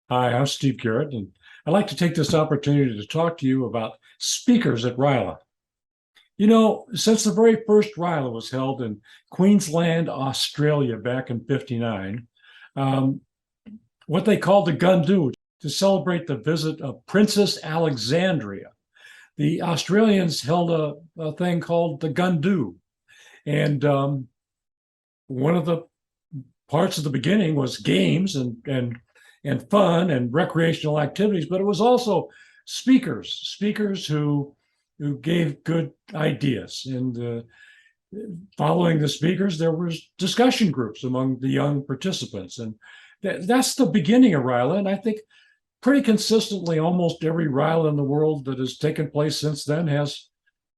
Hi, I'm Steve Garrett, and I'd like to take this opportunity to talk to you about speakers at RYLA. You know, since the very first RYLA was held in Queensland, Australia back in '59, um, what they called the Gundu to celebrate the visit of Princess Alexandria. The Australians held a thing called the Gundu, and one of the parts of the beginning was games and fun and recreational activities, but it was also speakers who gave good ideas. And following the speakers, there was discussion groups among the young participants, and that's the beginning of RYLA. And I think pretty consistently, almost every RYLA in the world that has taken place since then has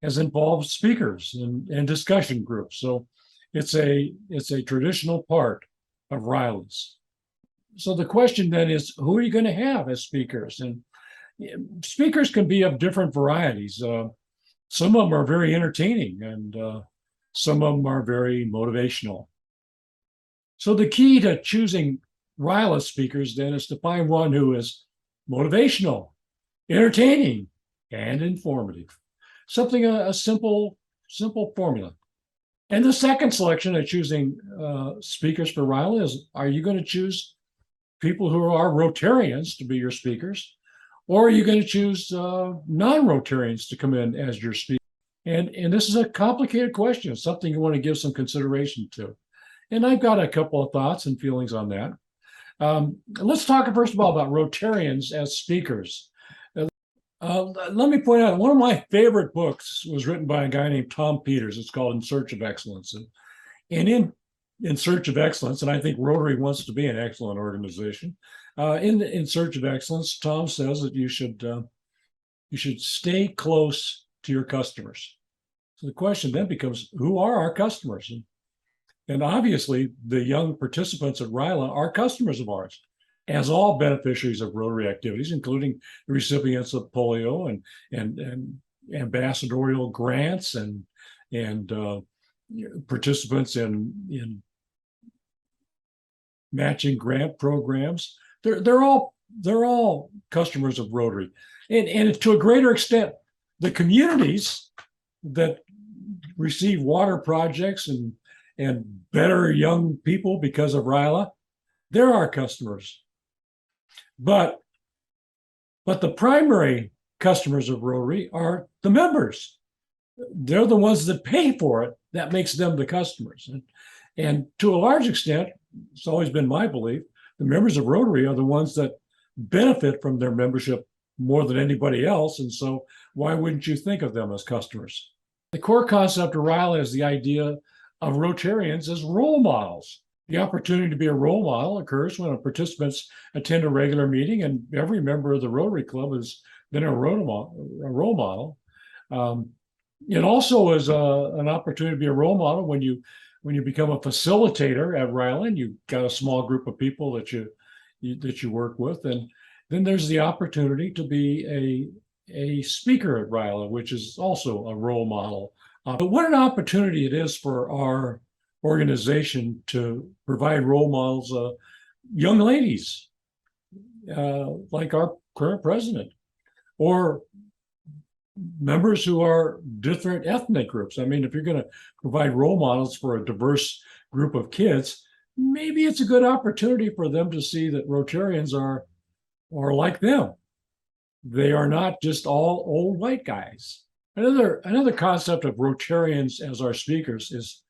involved speakers and discussion groups. So it's a traditional part of RYLAs. So the question then is, who are you going to have as speakers? And speakers can be of different varieties. Some of them are very entertaining, and some of them are very motivational. So the key to choosing RYLA speakers then is to find one who is motivational, entertaining, and informative. Something a simple formula. And the second selection of choosing speakers for RYLA is: are you going to choose people who are Rotarians to be your speakers, or are you going to choose non-Rotarians to come in as your speaker? And this is a complicated question. It's something you want to give some consideration to. And I've got a couple of thoughts and feelings on that. Let's talk first of all about Rotarians as speakers. Let me point out, one of my favorite books was written by a guy named Tom Peters. It's called In Search of Excellence. And in Search of Excellence, and I think Rotary wants to be an excellent organization. In Search of Excellence, Tom says that you should stay close to your customers. So the question then becomes, who are our customers? And obviously, the young participants at RYLA are customers of ours, as all beneficiaries of Rotary activities, including the recipients of polio and ambassadorial grants and participants in matching grant programs. They're all customers of Rotary, and to a greater extent, the communities that receive water projects and better young people because of RYLA, they're our customers. But the primary customers of Rotary are the members. They're the ones that pay for it. That makes them the customers. And to a large extent, it's always been my belief, the members of Rotary are the ones that benefit from their membership more than anybody else. And so why wouldn't you think of them as customers? The core concept of RYLA is the idea of Rotarians as role models. The opportunity to be a role model occurs when participants attend a regular meeting, and every member of the Rotary Club has been a role model. It also is an opportunity to be a role model when you become a facilitator at RYLA, and you've got a small group of people that you work with, and then there's the opportunity to be a speaker at RYLA, which is also a role model. But what an opportunity it is for our organization to provide role models, young ladies like our current president, or members who are different ethnic groups. I mean, if you're going to provide role models for a diverse group of kids, maybe it's a good opportunity for them to see that Rotarians are like them. They are not just all old white guys. Another concept of Rotarians as our speakers is,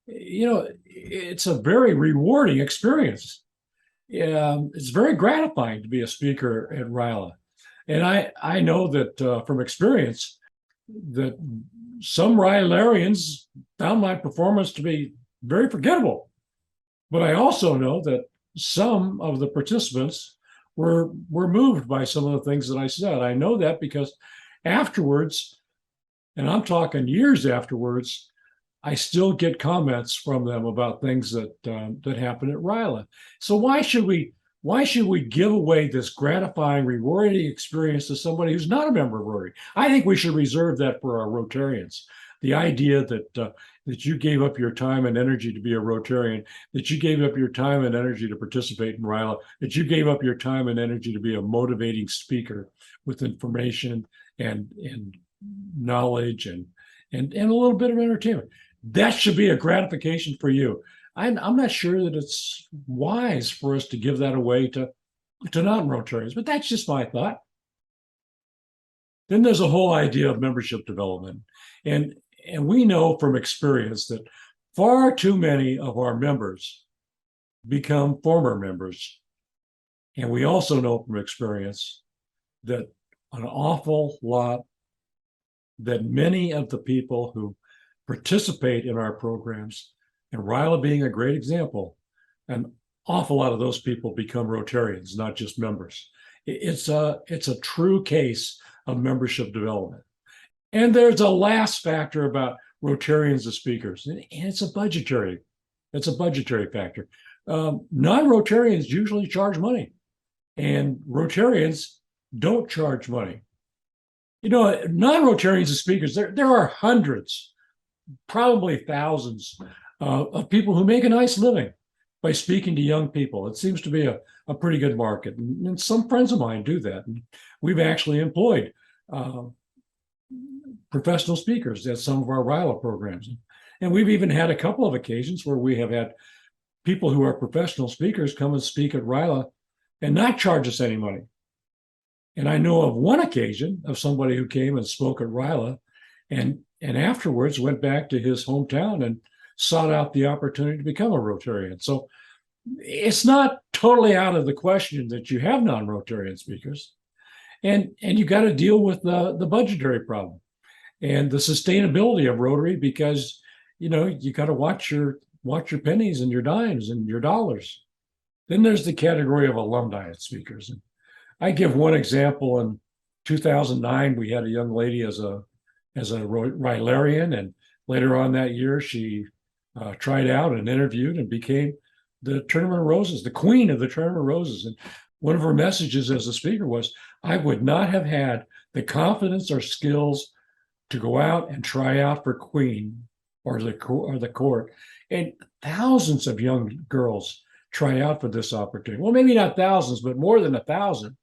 it's a very rewarding experience. It's very gratifying to be a speaker at RYLA. And I know that from experience that some RYLArians found my performance to be very forgettable. But I also know that some of the participants were moved by some of the things that I said. I know that because afterwards, and I'm talking years afterwards, I still get comments from them about things that happen at RYLA. So why should we give away this gratifying, rewarding experience to somebody who's not a member of Rotary? I think we should reserve that for our Rotarians. The idea that that you gave up your time and energy to be a Rotarian, that you gave up your time and energy to participate in RYLA, that you gave up your time and energy to be a motivating speaker with information and knowledge and a little bit of entertainment. That should be a gratification for you. I'm not sure that it's wise for us to give that away to non-Rotarians, but that's just my thought. Then there's a whole idea of membership development. And we know from experience that far too many of our members become former members. And we also know from experience that an awful lot, that many of the people who participate in our programs, and RYLA being a great example, an awful lot of those people become Rotarians, not just members. It's a true case of membership development. And there's a last factor about Rotarians as speakers, and it's a budgetary factor. Non-Rotarians usually charge money, and Rotarians don't charge money. You know, non-Rotarians as speakers, there are hundreds, probably thousands of people who make a nice living by speaking to young people. It seems to be a pretty good market. And some friends of mine do that. And we've actually employed professional speakers at some of our RYLA programs. And we've even had a couple of occasions where we have had people who are professional speakers come and speak at RYLA and not charge us any money. And I know of one occasion of somebody who came and spoke at RYLA and afterwards went back to his hometown and sought out the opportunity to become a Rotarian. So it's not totally out of the question that you have non-Rotarian speakers. And you got to deal with the budgetary problem and the sustainability of Rotary, because you know you got to watch your pennies and your dimes and your dollars. Then there's the category of alumni speakers. And I give one example. In 2009, we had a young lady as a RYLArian, and later on that year, she tried out and interviewed and became the Tournament of Roses, the queen of the Tournament of Roses. And one of her messages as a speaker was, I would not have had the confidence or skills to go out and try out for queen or the court. And thousands of young girls try out for this opportunity. Well, maybe not thousands, but more than 1,000.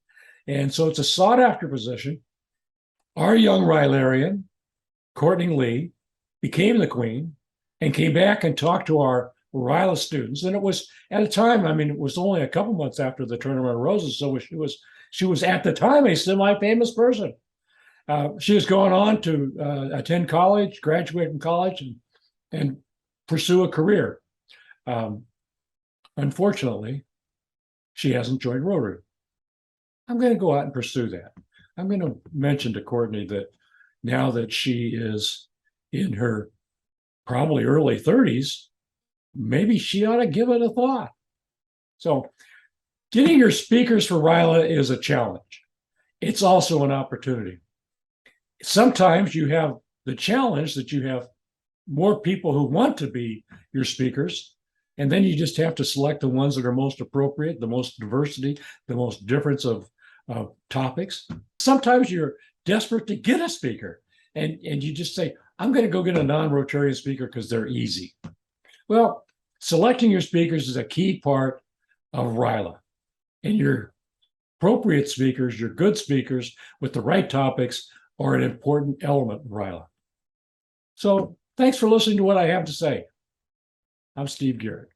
And so it's a sought after position. Our young RYLArian, Courtney Lee, became the queen and came back and talked to our RYLA students. And it was at a time, I mean, it was only a couple months after the Tournament of Roses. So she was at the time a semi-famous person. She was going on to attend college, graduate from college, and pursue a career. Unfortunately, she hasn't joined Rotary. I'm going to go out and pursue that. I'm going to mention to Courtney that now that she is in her probably early 30s, maybe she ought to give it a thought. So getting your speakers for RYLA is a challenge. It's also an opportunity. Sometimes you have the challenge that you have more people who want to be your speakers, and then you just have to select the ones that are most appropriate, the most diversity, the most difference of topics. Sometimes you're desperate to get a speaker, and you just say, I'm going to go get a non-Rotarian speaker because they're easy. Well, selecting your speakers is a key part of RYLA. And your appropriate speakers, your good speakers with the right topics, are an important element of RYLA. So thanks for listening to what I have to say. I'm Steve Garrett.